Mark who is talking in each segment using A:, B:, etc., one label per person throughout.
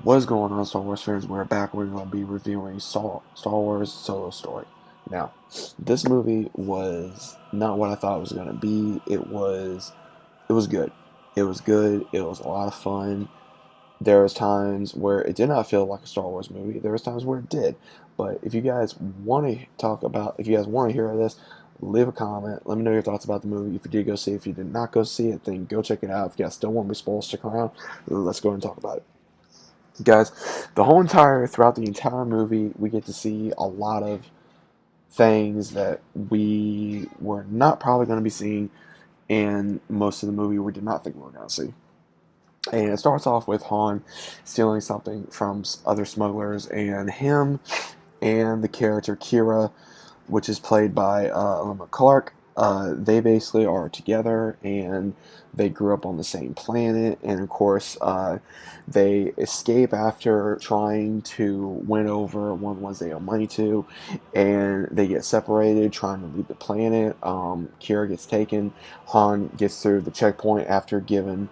A: What's going on, Star Wars fans? We're back. We're going to be reviewing Star Wars Solo Story. Now, this movie was not what I thought it was going to be. It was good. It was good. It was a lot of fun. There was times where it did not feel like a Star Wars movie. There was times where it did. But if you guys want to if you guys want to hear this, leave a comment. Let me know your thoughts about the movie. If you did go see it, if you did not go see it, then go check it out. If you guys still want to be spoiled, stick around. Let's go and talk about it. Guys, throughout the entire movie, we get to see a lot of things that we were not probably going to be seeing in most of the movie. We did not think we were going to see. And it starts off with Han stealing something from other smugglers, and him and the character Kira, which is played by Emma Clark. They basically are together, and they grew up on the same planet. And of course, they escape after trying to win over one of the ones they owe money to, and they get separated trying to leave the planet. Kira gets taken. Han gets through the checkpoint after giving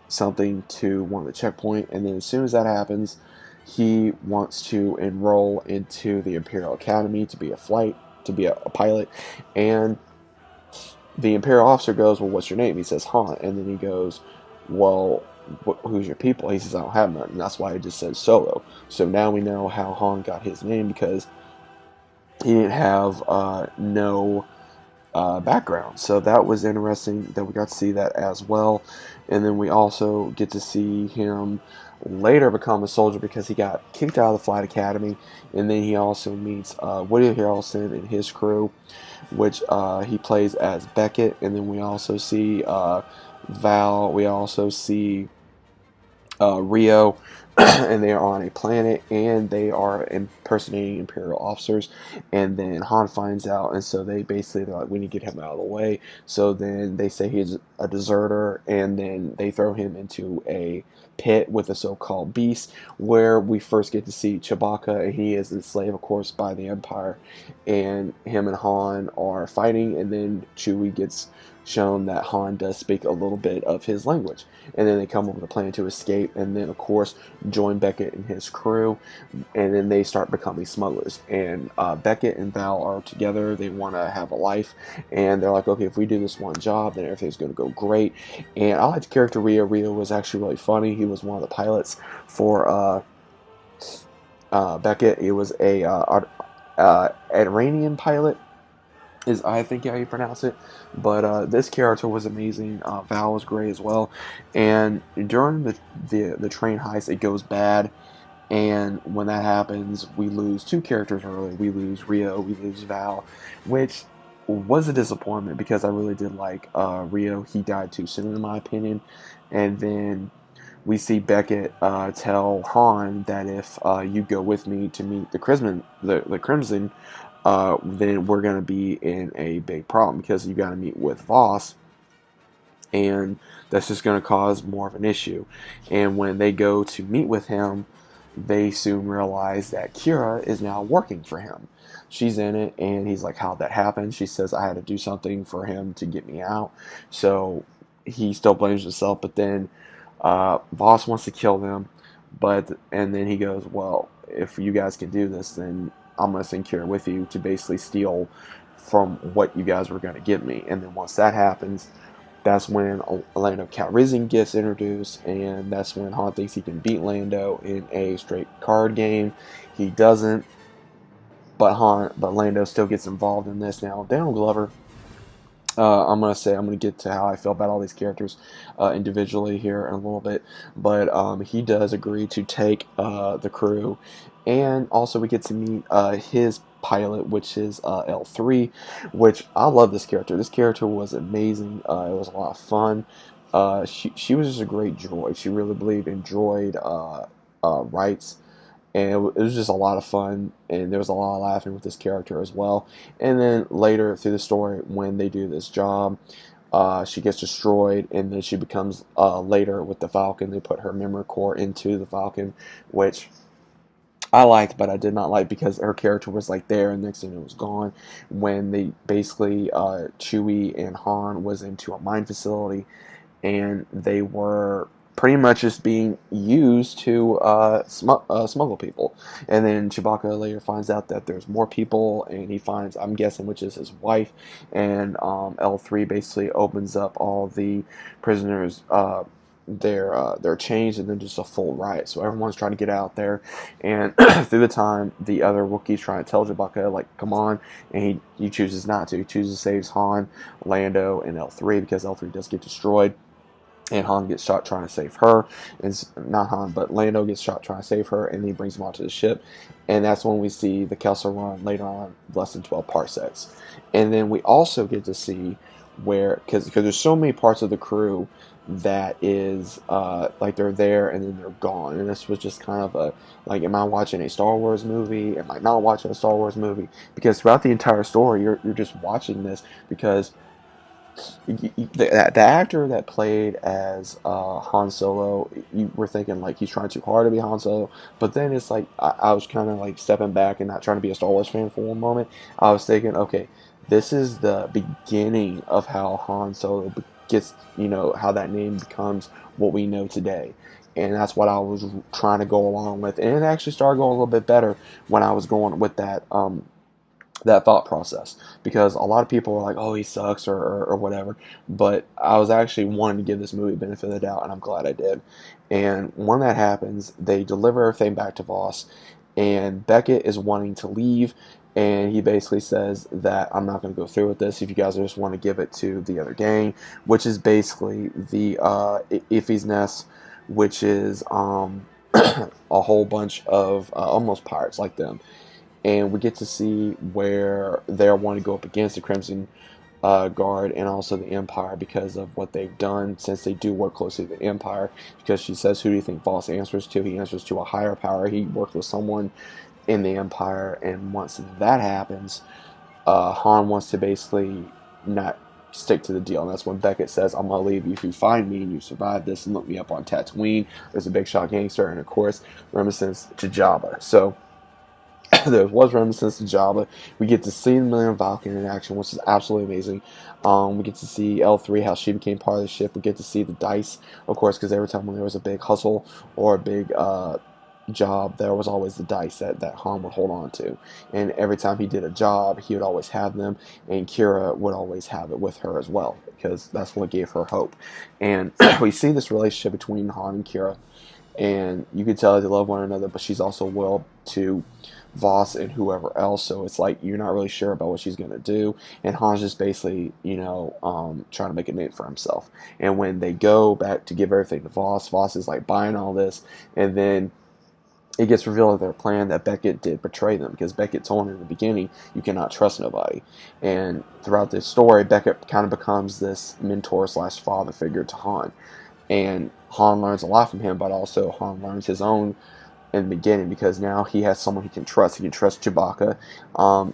A: something to one of the checkpoint, and then as soon as that happens, he wants to enroll into the Imperial Academy to be a pilot, and the Imperial officer goes, "Well, what's your name?" He says, "Han," and then he goes, "Well, who's your people?" He says, "I don't have none," and that's why it just says Solo. So now we know how Han got his name because he didn't have no background. So that was interesting that we got to see that as well. And then we also get to see him later become a soldier because he got kicked out of the flight academy. And then he also meets Woody Harrelson and his crew, which he plays as Beckett. And then we also see Val. We also see Rio, and they are on a planet, and they are impersonating Imperial officers. And then Han finds out, and so they're like, "We need to get him out of the way." So then they say he's a deserter, and then they throw him into a pit with a so-called beast, where we first get to see Chewbacca, and he is enslaved, of course, by the Empire. And him and Han are fighting, and then Chewie gets shown that Han does speak a little bit of his language, and then they come over the planet to escape, and then of course join Beckett and his crew, and then they start becoming smugglers. And Beckett and Val are together. They want to have a life, and they're like, okay, if we do this one job, then everything's going to go great. And I like the character Rio. Rio was actually really funny. He was one of the pilots for Beckett. He was a Iranian pilot, is I think how you pronounce it. But this character was amazing. Val was great as well. And during the train heist, it goes bad. And when that happens, we lose two characters early. We lose Rio, we lose Val, which was a disappointment because I really did like Rio. He died too soon, in my opinion. And then we see Beckett tell Han that if you go with me to meet the Crimson, then we're going to be in a big problem because you got to meet with Voss, and that's just going to cause more of an issue. And when they go to meet with him, they soon realize that Kira is now working for him. She's in it, and he's like, "How'd that happen?" She says, "I had to do something for him to get me out." So he still blames himself, but then Voss wants to kill them, and then he goes, "Well, if you guys can do this, then I'm gonna send Kira with you to basically steal from what you guys were gonna give me." And then once that happens, that's when Lando Calrissian gets introduced, and that's when Han thinks he can beat Lando in a straight card game. He doesn't, but Lando still gets involved in this. Now, Donald Glover, I'm gonna get to how I feel about all these characters individually here in a little bit, but he does agree to take the crew, and also we get to meet his pilot, which is L3, which I love this character. This character was amazing. It was a lot of fun. She was just a great droid. She really believed in droid rights, and it was just a lot of fun, and there was a lot of laughing with this character as well. And then later through the story, when they do this job, she gets destroyed, and then she becomes later with the Falcon. They put her memory core into the Falcon, which I liked, but I did not like because her character was like there, and next thing it was gone. When they basically Chewie and Han was into a mine facility, and they were pretty much just being used to smuggle people. And then Chewbacca later finds out that there's more people, and he finds, I'm guessing, which is his wife. And L3 basically opens up all the prisoners. Their chains, and then just a full riot. So everyone's trying to get out there, and through the time, the other Wookiees trying to tell Chewbacca, like, come on, and he chooses not to. He chooses to save Han, Lando, and L3 because L3 does get destroyed. And Han gets shot trying to save her. And not Han, but Lando gets shot trying to save her, and he brings him onto the ship. And that's when we see the Kessel Run later on, less than 12 parsecs. And then we also get to see where, because there's so many parts of the crew that is like they're there and then they're gone. And this was just kind of a, like, am I watching a Star Wars movie? Am I not watching a Star Wars movie? Because throughout the entire story, you're just watching this because the actor that played as Han Solo, you were thinking like he's trying too hard to be Han Solo, but then it's like I was kind of like stepping back and not trying to be a Star Wars fan for one moment. I was thinking, okay, this is the beginning of how Han Solo gets, how that name becomes what we know today. And that's what I was trying to go along with. And it actually started going a little bit better when I was going with that thought process, because a lot of people were like, oh, he sucks, or whatever, but I was actually wanting to give this movie benefit of the doubt, and I'm glad I did. And when that happens, they deliver everything back to Voss, and Beckett is wanting to leave, and he basically says that I'm not going to go through with this if you guys just want to give it to the other gang, which is basically the Iffy's Nest, which is a whole bunch of almost pirates like them. And we get to see where they're wanting to go up against the Crimson Guard and also the Empire because of what they've done, since they do work closely with the Empire. Because she says, who do you think Voss answers to? He answers to a higher power. He worked with someone in the Empire, and once that happens, Han wants to basically not stick to the deal. And that's when Beckett says, I'm going to leave you if you find me and you survive this, and look me up on Tatooine. There's a big shot gangster, and of course, reminiscence to Jabba. So there was reminiscence to Jabba. We get to see the Millennium Falcon in action, which is absolutely amazing. We get to see L3, how she became part of the ship. We get to see the dice, of course, because every time when there was a big hustle or a big job, there was always the dice that Han would hold on to. And every time he did a job, he would always have them, and Kira would always have it with her as well, because that's what gave her hope. And we see this relationship between Han and Kira, and you can tell they love one another, but she's also loyal to Voss and whoever else. So it's like you're not really sure about what she's gonna do, and Han's just basically, trying to make a name for himself. And when they go back to give everything to Voss, Voss is like buying all this, and then it gets revealed that their plan that Beckett did betray them, because Beckett told him in the beginning, you cannot trust nobody. And throughout this story, Beckett kind of becomes this mentor slash father figure to Han. And Han learns a lot from him, but also Han learns his own in the beginning, because now he has someone he can trust. He can trust Chewbacca.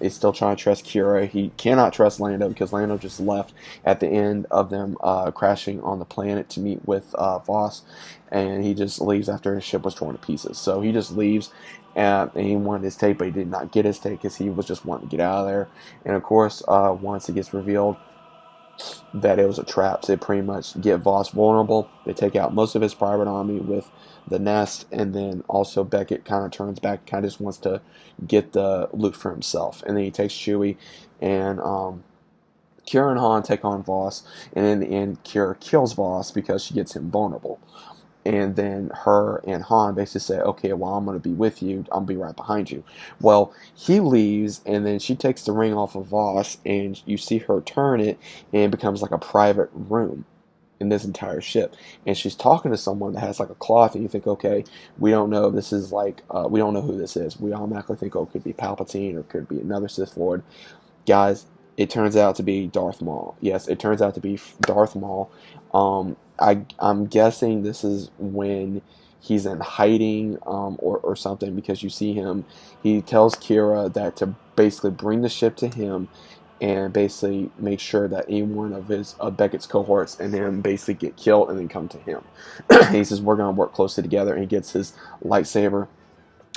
A: He's still trying to trust Kira. He cannot trust Lando, because Lando just left at the end of them crashing on the planet to meet with Voss, and he just leaves after his ship was torn to pieces. So he just leaves, and he wanted his take, but he did not get his take because he was just wanting to get out of there. And of course, once it gets revealed that it was a trap, so they pretty much get Voss vulnerable. They take out most of his private army with the nest, and then also Beckett kind of turns back, kind of just wants to get the loot for himself. And then he takes Chewie, and Kira and Han take on Voss, and in the end, Kira kills Voss because she gets him vulnerable. And then her and Han basically say, okay, well, I'm going to be with you. I'll be right behind you. Well, he leaves, and then she takes the ring off of Voss, and you see her turn it, and it becomes like a private room in this entire ship. And she's talking to someone that has like a cloth, and you think, okay, we don't know. This is like, we don't know who this is. We automatically think, oh, it could be Palpatine, or it could be another Sith Lord. Guys, it turns out to be Darth Maul. Yes, it turns out to be Darth Maul. I'm guessing this is when he's in hiding, or something, because you see him. He tells Kira that to basically bring the ship to him, and basically make sure that any one of his Beckett's cohorts and him basically get killed, and then come to him. He says we're going to work closely together, and he gets his lightsaber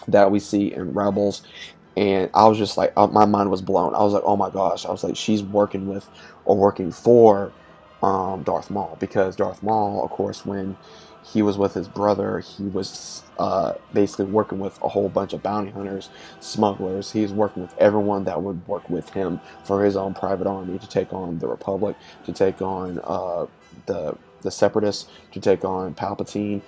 A: that we see in Rebels. And I was just like, my mind was blown. I was like, oh my gosh. I was like, she's working with or working for Darth Maul, because Darth Maul, of course, when he was with his brother. He was basically working with a whole bunch of bounty hunters, smugglers. He's working with everyone that would work with him for his own private army to take on the Republic, to take on the Separatists, to take on Palpatine.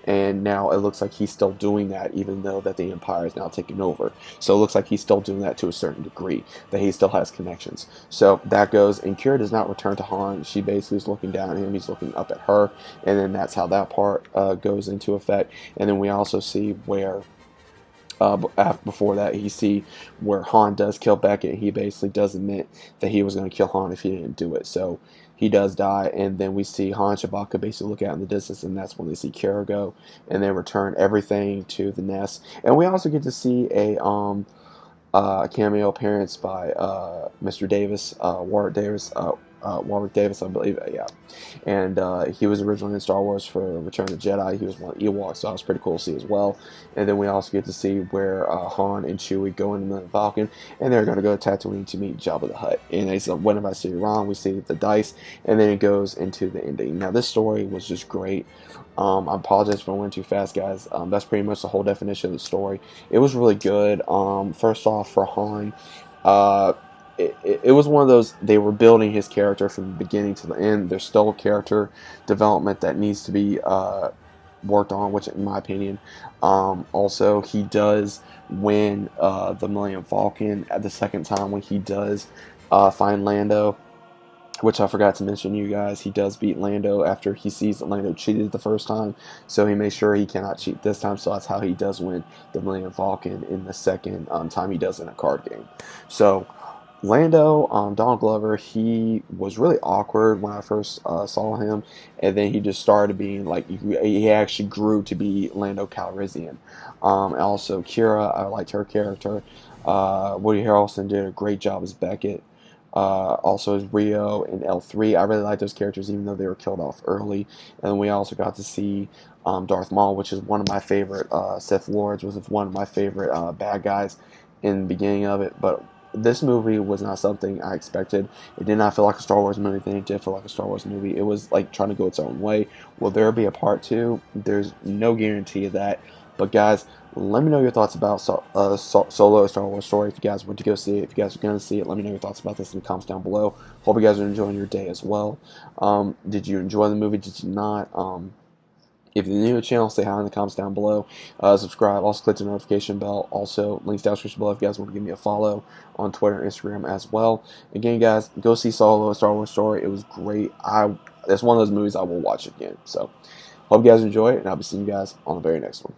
A: And now it looks like he's still doing that, even though that the Empire is now taking over. So it looks like he's still doing that to a certain degree, that he still has connections. So that goes, and Kira does not return to Han. She basically is looking down at him. He's looking up at her, and then that's how that part goes into effect. And then we also see where before that, you see where Han does kill Beckett. He basically does admit that he was going to kill Han if he didn't do it. So he does die, and then we see Han and Chewbacca basically look out in the distance, and that's when they see Kara go, and they return everything to the nest. And we also get to see a cameo appearance by Mr. Davis, Warwick Davis, I believe. Yeah, and he was originally in Star Wars for Return of the Jedi. He was one of the Ewoks, so that was pretty cool to see as well. And then we also get to see where Han and Chewie go into the Falcon, and they're going to go to Tatooine to meet Jabba the Hutt. And they said, "When have I seen you wrong?" We see the dice, and then it goes into the ending. Now, this story was just great. I apologize if I went too fast, guys. That's pretty much the whole definition of the story. It was really good. First off, for Han, uh, it was one of those, they were building his character from the beginning to the end. There's still character development that needs to be worked on, which in my opinion, also he does win the Millennium Falcon at the second time when he does find Lando, which I forgot to mention, you guys. He does beat Lando after he sees that Lando cheated the first time, so he makes sure he cannot cheat this time. So that's how he does win the Millennium Falcon in the second time he does in a card game. So Lando, Donald Glover, he was really awkward when I first saw him, and then he just started being like, he actually grew to be Lando Calrissian. Also, Kira, I liked her character. Woody Harrelson did a great job as Beckett. Also as Rio and L3. I really like those characters, even though they were killed off early. And then we also got to see Darth Maul, which is one of my favorite Sith Lords, was one of my favorite bad guys in the beginning of it. But this movie was not something I expected. It did not feel like a Star Wars movie. It did feel like a Star Wars movie. It was like trying to go its own way. Will there be a part two? There's no guarantee of that. But guys, let me know your thoughts about Solo, a Star Wars Story. If you guys went to go see it, if you guys are going to see it, let me know your thoughts about this in the comments down below. Hope you guys are enjoying your day as well. Did you enjoy the movie? Did you not? If you're new to the channel, say hi in the comments down below. Subscribe. Also, click the notification bell. Also, links down the description below if you guys want to give me a follow on Twitter and Instagram as well. Again, guys, go see Solo, a Star Wars Story. It was great. It's one of those movies I will watch again. So, hope you guys enjoy it, and I'll be seeing you guys on the very next one.